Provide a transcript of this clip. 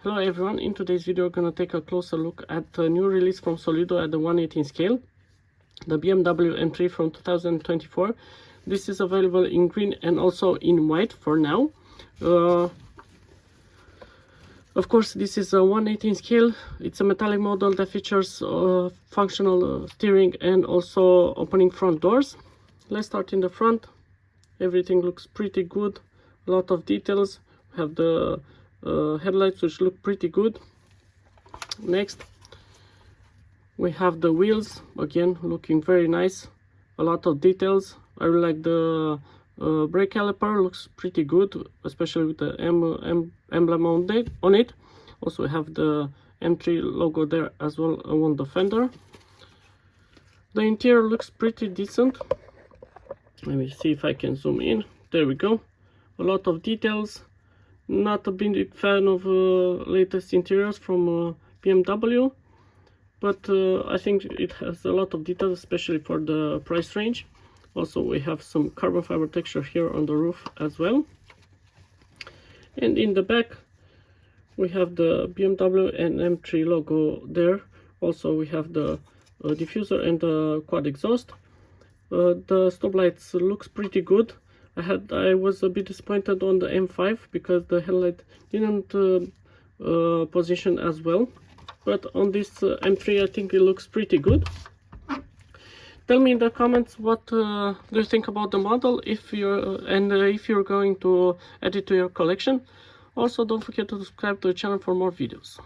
Hello everyone, in today's video we're going to take a closer look at the new release from Solido at the 1/18 scale, the BMW M3 from 2024. This is available in green and also in white for now. Of course, this is a 1/18 scale. It's a metallic model that features functional steering and also opening front doors. Let's start in the front. Everything looks pretty good, a lot of details. We have the headlights, which look pretty good. Next, we have the wheels, again looking very nice, a lot of details. I really like the brake caliper, looks pretty good, especially with the M emblem on it. Also we have the M3 logo there as well on the fender. The interior looks pretty decent. Let me see if I can zoom in. There we go, a lot of details. Not a big fan of latest interiors from BMW, but I think it has a lot of details, especially for the price range. Also we have some carbon fiber texture here on the roof as well. And in the back we have the BMW and M3 logo there. Also we have the diffuser and the quad exhaust. The stop lights looks pretty good. I was a bit disappointed on the M5 because the headlight didn't position as well, but on this M3 I think it looks pretty good. Tell me in the comments what do you think about the model, if you're going to add it to your collection. Also, don't forget to subscribe to the channel for more videos.